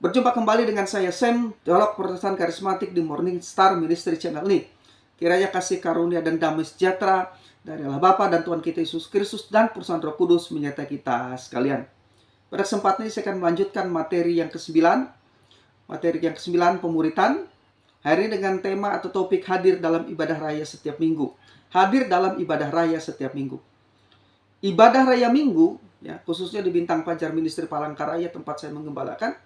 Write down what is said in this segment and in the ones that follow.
Berjumpa kembali dengan saya Sam, teolog Protestan Karismatik di Morning Star Ministry Channel ini. Kiranya kasih karunia dan damai sejahtera dari Allah Bapa dan Tuhan kita Yesus Kristus dan perusahaan Roh Kudus menyertai kita sekalian. Pada kesempatan ini saya akan melanjutkan materi yang ke-9. Materi yang ke-9 pemuritan. Hari ini dengan tema atau topik hadir dalam ibadah raya setiap minggu. Hadir dalam ibadah raya setiap minggu. Ibadah raya minggu, ya, khususnya di Bintang Pajar Ministry Palangkaraya tempat saya mengembalakan.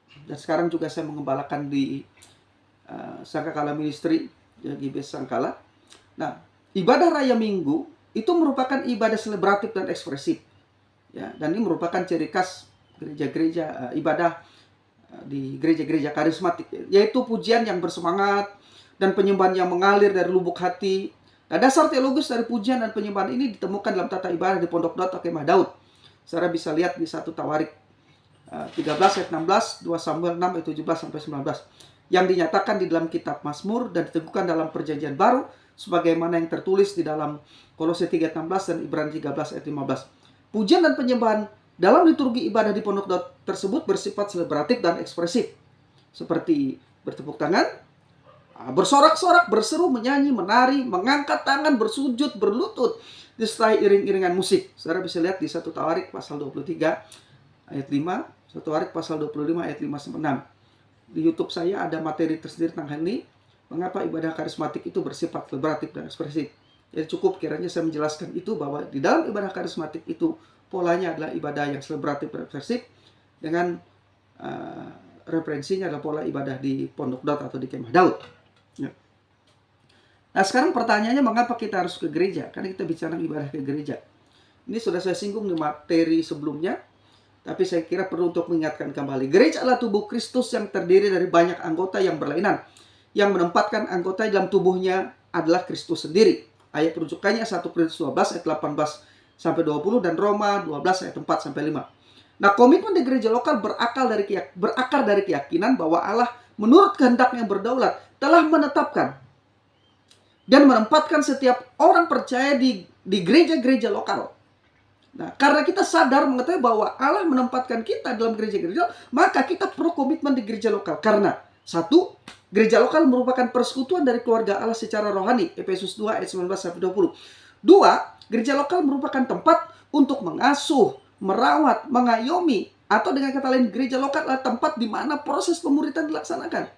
Dan sekarang juga saya mengembalakan di Sangkakala Ministry, ya, GBS Sangkala. Nah, ibadah raya minggu itu merupakan ibadah selebratif dan ekspresif. Ya, dan ini merupakan ciri khas gereja-gereja ibadah di gereja-gereja karismatik, yaitu pujian yang bersemangat dan penyembahan yang mengalir dari lubuk hati. Nah, dasar teologis dari pujian dan penyembahan ini ditemukan dalam tata ibadah di Pondok Daud atau Kemah Daud. Saudara bisa lihat di 1 Tawarik 13 ayat 16, 2 Samuel 6 ayat 17 sampai 19, yang dinyatakan di dalam kitab Mazmur dan diteguhkan dalam perjanjian baru sebagaimana yang tertulis di dalam Kolose 3:16 dan Ibrani 13 ayat 15. Pujian dan penyembahan dalam liturgi ibadah di Pondok Daud tersebut bersifat selebratif dan ekspresif, seperti bertepuk tangan, bersorak-sorak, berseru, menyanyi, menari, mengangkat tangan, bersujud, berlutut, disertai iring-iringan musik. Saudara bisa lihat di 1 Tawarik pasal 23 ayat 5, 1 Tawarik pasal 25 ayat 5-6. Di YouTube saya ada materi tersendiri tentang hal ini, mengapa ibadah karismatik itu bersifat selebratif dan ekspresif. Jadi cukup kiranya saya menjelaskan itu, bahwa di dalam ibadah karismatik itu polanya adalah ibadah yang selebratif dan ekspresif, dengan referensinya adalah pola ibadah di Pondok Daud atau di Kemah Daud. Ya. Nah, sekarang pertanyaannya, mengapa kita harus ke gereja? Karena kita bicara ibadah ke gereja. Ini sudah saya singgung di materi sebelumnya, tapi saya kira perlu untuk mengingatkan kembali. Gereja adalah tubuh Kristus yang terdiri dari banyak anggota yang berlainan, yang menempatkan anggota dalam tubuhnya adalah Kristus sendiri. Ayat rujukannya 1 Korintus 12 ayat 18-20 dan Roma 12 ayat 4-5. Nah, komitmen di gereja lokal berakar dari keyakinan bahwa Allah menurut kehendaknya yang berdaulat telah menetapkan dan menempatkan setiap orang percaya di gereja-gereja lokal. Nah, karena kita sadar mengetahui bahwa Allah menempatkan kita dalam gereja-gereja, maka kita perlu komitmen di gereja lokal. Karena, satu, gereja lokal merupakan persekutuan dari keluarga Allah secara rohani. Efesus 2 ayat 19-20. Dua, gereja lokal merupakan tempat untuk mengasuh, merawat, mengayomi, atau dengan kata lain, gereja lokal adalah tempat di mana proses pemuritan dilaksanakan.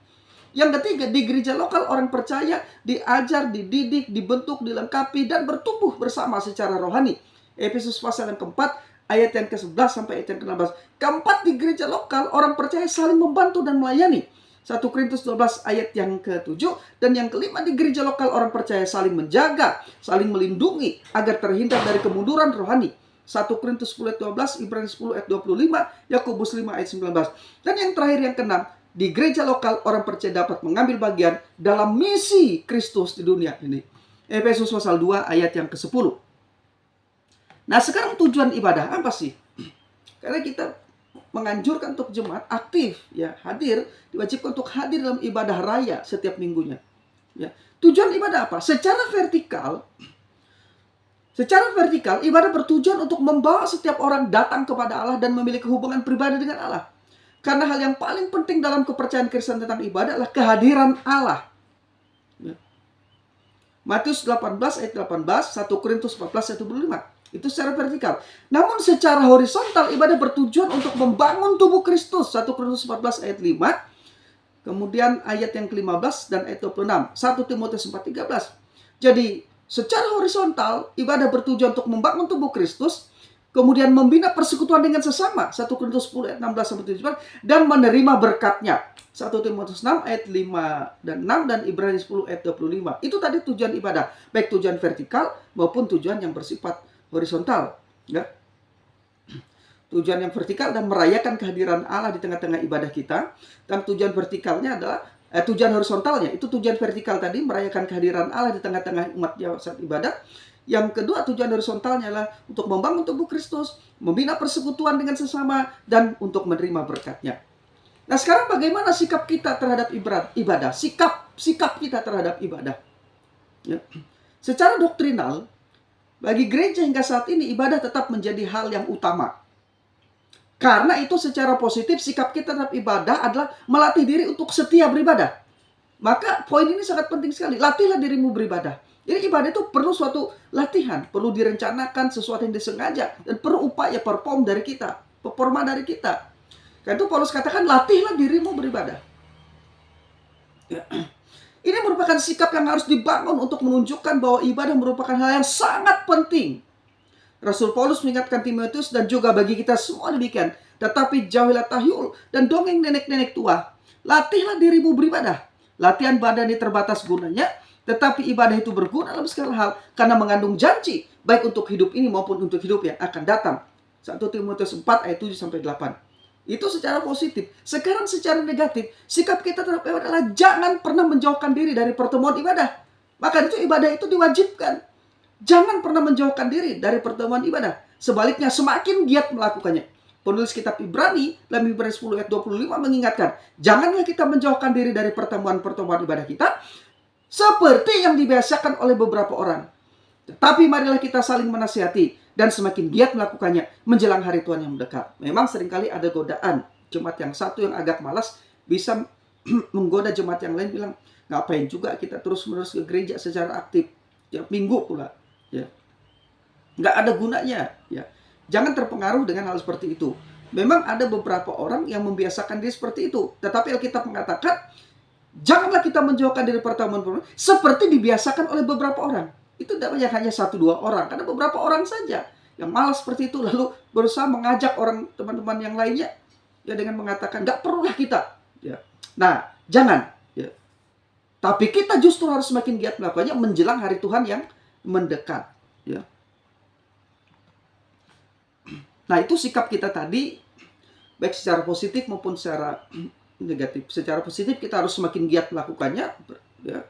Yang ketiga, di gereja lokal orang percaya diajar, dididik, dibentuk, dilengkapi, dan bertumbuh bersama secara rohani. Efesus pasal yang keempat, ayat yang ke-11 sampai ayat yang ke-16. Keempat, di gereja lokal orang percaya saling membantu dan melayani. 1 Korintus 12 ayat yang ke-7. Dan yang kelima, di gereja lokal orang percaya saling menjaga, saling melindungi agar terhindar dari kemunduran rohani. 1 Korintus 10 ayat 12, Ibrani 10 ayat 25, Yakobus 5 ayat 19. Dan yang terakhir yang keenam, di gereja lokal orang percaya dapat mengambil bagian dalam misi Kristus di dunia ini. Efesus pasal 2 ayat yang ke-10. Nah, sekarang tujuan ibadah apa sih? Karena kita menganjurkan untuk jemaat aktif, ya, hadir, diwajibkan untuk hadir dalam ibadah raya setiap minggunya. Ya. Tujuan ibadah apa? Secara vertikal, ibadah bertujuan untuk membawa setiap orang datang kepada Allah dan memiliki hubungan pribadi dengan Allah. Karena hal yang paling penting dalam kepercayaan Kristen tentang ibadah adalah kehadiran Allah. Ya. Matius 18 ayat 18, 1 Korintus 14 ayat 25. Itu secara vertikal. Namun secara horizontal, ibadah bertujuan untuk membangun tubuh Kristus. 1 Korintus 14 ayat 5. Kemudian ayat yang ke-15 dan ayat 26. 1 Timotius 4:13. Jadi, secara horizontal, ibadah bertujuan untuk membangun tubuh Kristus. Kemudian membina persekutuan dengan sesama. 1 Korintus 10 ayat 16-17. Dan menerima berkatnya. 1 Timotius 6 ayat 5 dan 6 dan Ibrani 10 ayat 25. Itu tadi tujuan ibadah. Baik tujuan vertikal maupun tujuan yang bersifat horizontal, ya. Tujuan yang vertikal dan merayakan kehadiran Allah di tengah-tengah ibadah kita, dan tujuan vertikalnya adalah tujuan horizontalnya itu tujuan vertikal tadi, merayakan kehadiran Allah di tengah-tengah umatnya saat ibadah. Yang kedua, tujuan horizontalnya adalah untuk membangun tubuh Kristus, membina persekutuan dengan sesama, dan untuk menerima berkatnya. Nah, sekarang bagaimana sikap kita terhadap ibadah? Sikap kita terhadap ibadah, ya. Secara doktrinal, bagi gereja hingga saat ini, ibadah tetap menjadi hal yang utama. Karena itu secara positif sikap kita terhadap ibadah adalah melatih diri untuk setia beribadah. Maka poin ini sangat penting sekali. Latihlah dirimu beribadah. Jadi ibadah itu perlu suatu latihan, perlu direncanakan, sesuatu yang disengaja, dan perlu upaya performa dari kita. Karena itu Paulus katakan, latihlah dirimu beribadah. Ya. Ini merupakan sikap yang harus dibangun untuk menunjukkan bahwa ibadah merupakan hal yang sangat penting. Rasul Paulus mengingatkan Timotius dan juga bagi kita semua demikian. Tetapi jauhilah tahyul dan dongeng nenek-nenek tua. Latihlah dirimu beribadah. Latihan badan ini terbatas gunanya, tetapi ibadah itu berguna dalam segala hal karena mengandung janji baik untuk hidup ini maupun untuk hidup yang akan datang. 1 Timotius 4 ayat 7 sampai 8. Itu secara positif. Sekarang secara negatif, sikap kita terhadap ibadah adalah jangan pernah menjauhkan diri dari pertemuan ibadah. Maka itu ibadah itu diwajibkan. Jangan pernah menjauhkan diri dari pertemuan ibadah. Sebaliknya semakin giat melakukannya. Penulis kitab Ibrani dalam Ibrani 10 ayat 25 mengingatkan, janganlah kita menjauhkan diri dari pertemuan-pertemuan ibadah kita seperti yang dibiasakan oleh beberapa orang. Tetapi marilah kita saling menasihati dan semakin giat melakukannya menjelang hari Tuhan yang mendekat. Memang seringkali ada godaan. Jemaat yang satu yang agak malas bisa menggoda jemaat yang lain bilang, ngapain juga kita terus-menerus ke gereja secara aktif. Tiap minggu pula. Ya. Nggak ada gunanya. Ya. Jangan terpengaruh dengan hal seperti itu. Memang ada beberapa orang yang membiasakan diri seperti itu. Tetapi Alkitab mengatakan, janganlah kita menjauhkan diri pertemuan seperti dibiasakan oleh beberapa orang. Itu tidak banyak hanya 1-2 orang. Karena beberapa orang saja yang malas seperti itu. Lalu berusaha mengajak orang teman-teman yang lainnya. Ya, dengan mengatakan, nggak perlulah kita. Ya. Nah, jangan. Ya. Tapi kita justru harus semakin giat melakukannya menjelang hari Tuhan yang mendekat. Ya. Nah, itu sikap kita tadi, baik secara positif maupun secara negatif. Secara positif kita harus semakin giat melakukannya, ya,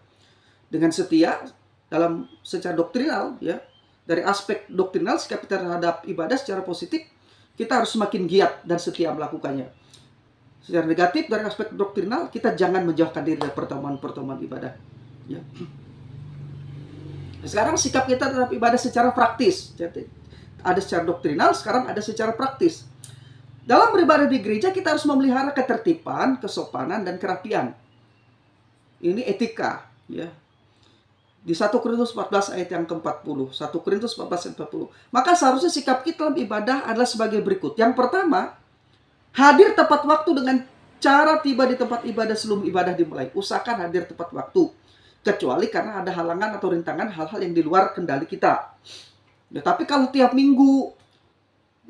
dengan setia dalam secara doktrinal, ya. Dari aspek doktrinal, sikap kita terhadap ibadah secara positif, kita harus semakin giat dan setia melakukannya. Secara negatif, dari aspek doktrinal, kita jangan menjauhkan diri dari pertemuan-pertemuan ibadah. Ya. Sekarang sikap kita terhadap ibadah secara praktis. Jadi, ada secara doktrinal, sekarang ada secara praktis. Dalam beribadah di gereja, kita harus memelihara ketertiban, kesopanan, dan kerapian. Ini etika. Ya. Di 1 Korintus 14 ayat yang ke-40. 1 Korintus 14 ayat 40. Maka seharusnya sikap kita dalam ibadah adalah sebagai berikut. Yang pertama, hadir tepat waktu dengan cara tiba di tempat ibadah sebelum ibadah dimulai. Usahakan hadir tepat waktu. Kecuali karena ada halangan atau rintangan hal-hal yang di luar kendali kita. Ya, tapi kalau tiap minggu,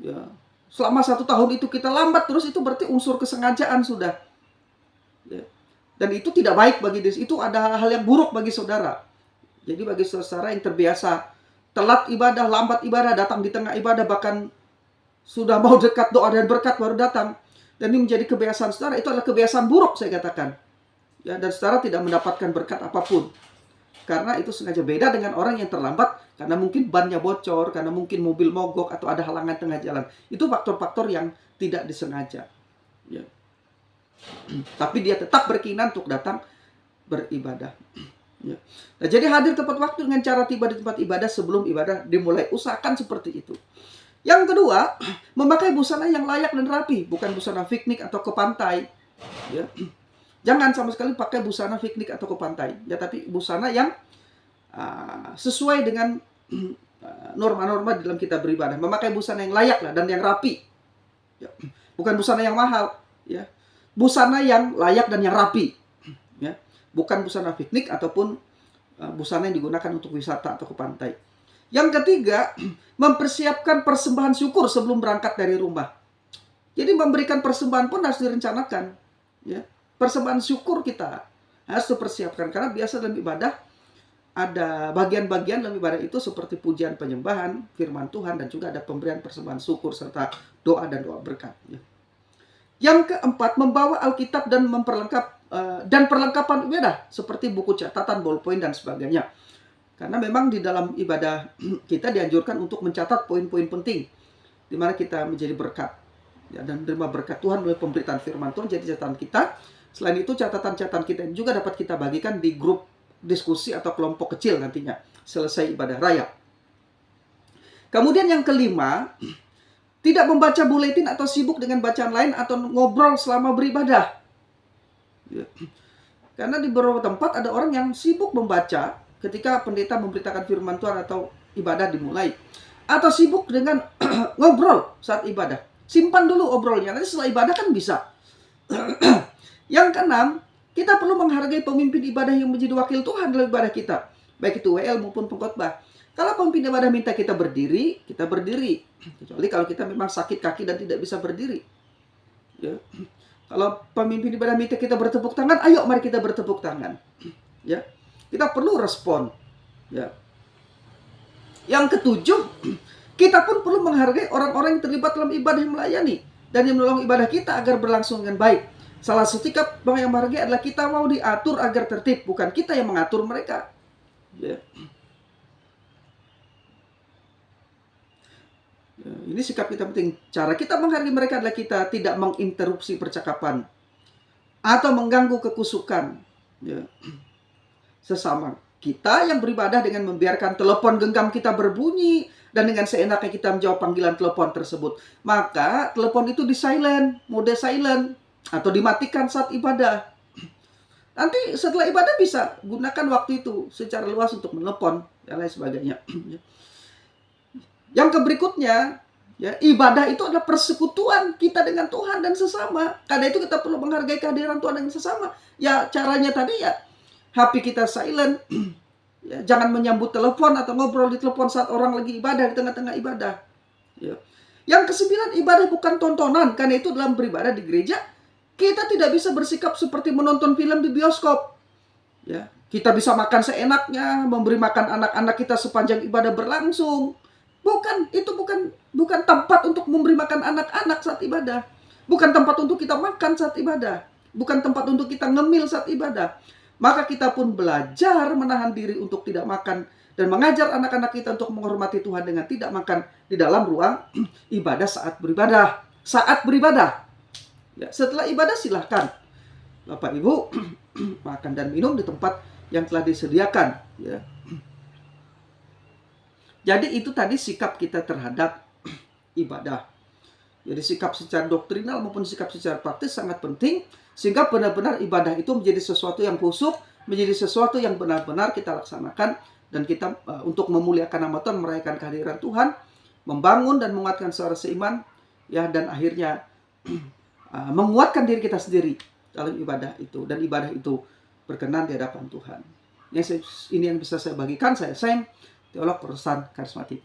ya, selama 1 tahun itu kita lambat terus, itu berarti unsur kesengajaan sudah. Ya. Dan itu tidak baik bagi diri. Itu ada hal yang buruk bagi saudara. Jadi bagi saudara yang terbiasa telat ibadah, lambat ibadah, datang di tengah ibadah, bahkan sudah mau dekat doa dan berkat baru datang. Dan ini menjadi kebiasaan saudara. Itu adalah kebiasaan buruk, saya katakan. Ya, dan saudara tidak mendapatkan berkat apapun. Karena itu sengaja beda dengan orang yang terlambat karena mungkin bannya bocor, karena mungkin mobil mogok atau ada halangan tengah jalan. Itu faktor-faktor yang tidak disengaja. Ya. Tapi dia tetap berkeinginan untuk datang beribadah. Ya. Nah, jadi hadir tepat waktu dengan cara tiba di tempat ibadah sebelum ibadah dimulai. Usahakan seperti itu. Yang kedua, memakai busana yang layak dan rapi, bukan busana piknik atau ke pantai. Ya. Jangan sama sekali pakai busana piknik atau ke pantai. Ya, tapi busana yang sesuai dengan norma-norma dalam kita beribadah. Memakai busana yang layak lah dan yang rapi. Ya. Bukan busana yang mahal. Ya. Busana yang layak dan yang rapi. Ya. Bukan busana piknik ataupun busana yang digunakan untuk wisata atau ke pantai. Yang ketiga, mempersiapkan persembahan syukur sebelum berangkat dari rumah. Jadi memberikan persembahan pun harus direncanakan. Ya. Persembahan syukur kita harus dipersiapkan. Karena biasa dalam ibadah ada bagian-bagian dalam ibadah itu seperti pujian penyembahan, firman Tuhan, dan juga ada pemberian persembahan syukur serta doa dan doa berkat. Ya. Yang keempat, membawa Alkitab dan dan perlengkapan ibadah seperti buku catatan, ballpoint, dan sebagainya. Karena memang di dalam ibadah kita dianjurkan untuk mencatat poin-poin penting di mana kita menjadi berkat, ya, dan menerima berkat Tuhan melalui pemberitaan firman Tuhan jadi catatan kita. Selain itu catatan-catatan kita juga dapat kita bagikan di grup diskusi atau kelompok kecil nantinya selesai ibadah raya. Kemudian yang kelima, Tidak membaca buletin atau sibuk dengan bacaan lain atau ngobrol selama beribadah. Ya. Karena di beberapa tempat ada orang yang sibuk membaca ketika pendeta memberitakan firman Tuhan atau ibadah dimulai. Atau sibuk dengan ngobrol saat ibadah. Simpan dulu obrolnya, nanti setelah ibadah kan bisa. Yang keenam, kita perlu menghargai pemimpin ibadah yang menjadi wakil Tuhan dalam ibadah kita. Baik itu WL maupun pengkhotbah. Kalau pemimpin ibadah minta kita berdiri, kita berdiri. Kecuali kalau kita memang sakit kaki dan tidak bisa berdiri. Ya. Kalau pemimpin ibadah minta kita bertepuk tangan, ayo mari kita bertepuk tangan. Ya. Kita perlu respon. Ya. Yang ketujuh, kita pun perlu menghargai orang-orang yang terlibat dalam ibadah yang melayani dan yang menolong ibadah kita agar berlangsung dengan baik. Salah satu sikap yang menghargai adalah kita mau diatur agar tertib, bukan kita yang mengatur mereka. Ya. Ini sikap kita penting. Cara kita menghargai mereka adalah kita tidak menginterupsi percakapan atau mengganggu kekusukan sesama kita yang beribadah dengan membiarkan telepon genggam kita berbunyi dan dengan seenaknya kita menjawab panggilan telepon tersebut. Maka telepon itu di silent, mode silent, atau dimatikan saat ibadah. Nanti setelah ibadah bisa gunakan waktu itu secara luas untuk menelepon dan lain sebagainya. Yang berikutnya, ya, ibadah itu adalah persekutuan kita dengan Tuhan dan sesama. Karena itu kita perlu menghargai kehadiran Tuhan dengan sesama. Ya, caranya tadi ya, HP kita silent. Ya, jangan menyambut telepon atau ngobrol di telepon saat orang lagi ibadah, di tengah-tengah ibadah. Ya. Yang kesembilan, ibadah bukan tontonan. Karena itu dalam beribadah di gereja, kita tidak bisa bersikap seperti menonton film di bioskop. Ya, kita bisa makan seenaknya, memberi makan anak-anak kita sepanjang ibadah berlangsung. Itu bukan tempat untuk memberi makan anak-anak saat ibadah. Bukan tempat untuk kita makan saat ibadah. Bukan tempat untuk kita ngemil saat ibadah. Maka kita pun belajar menahan diri untuk tidak makan dan mengajar anak-anak kita untuk menghormati Tuhan dengan tidak makan di dalam ruang ibadah saat beribadah. Saat beribadah. Ya, setelah ibadah silahkan Bapak Ibu makan dan minum di tempat yang telah disediakan. Ya. Jadi itu tadi sikap kita terhadap ibadah. Jadi sikap secara doktrinal maupun sikap secara praktis sangat penting. Sehingga benar-benar ibadah itu menjadi sesuatu yang khusyuk, menjadi sesuatu yang benar-benar kita laksanakan. Dan kita untuk memuliakan nama Tuhan, merayakan kehadiran Tuhan, membangun dan menguatkan secara seiman, ya, dan akhirnya menguatkan diri kita sendiri dalam ibadah itu. Dan ibadah itu berkenan di hadapan Tuhan. Ini yang bisa saya bagikan. Saya Sam, teolog Protestan Karismatik.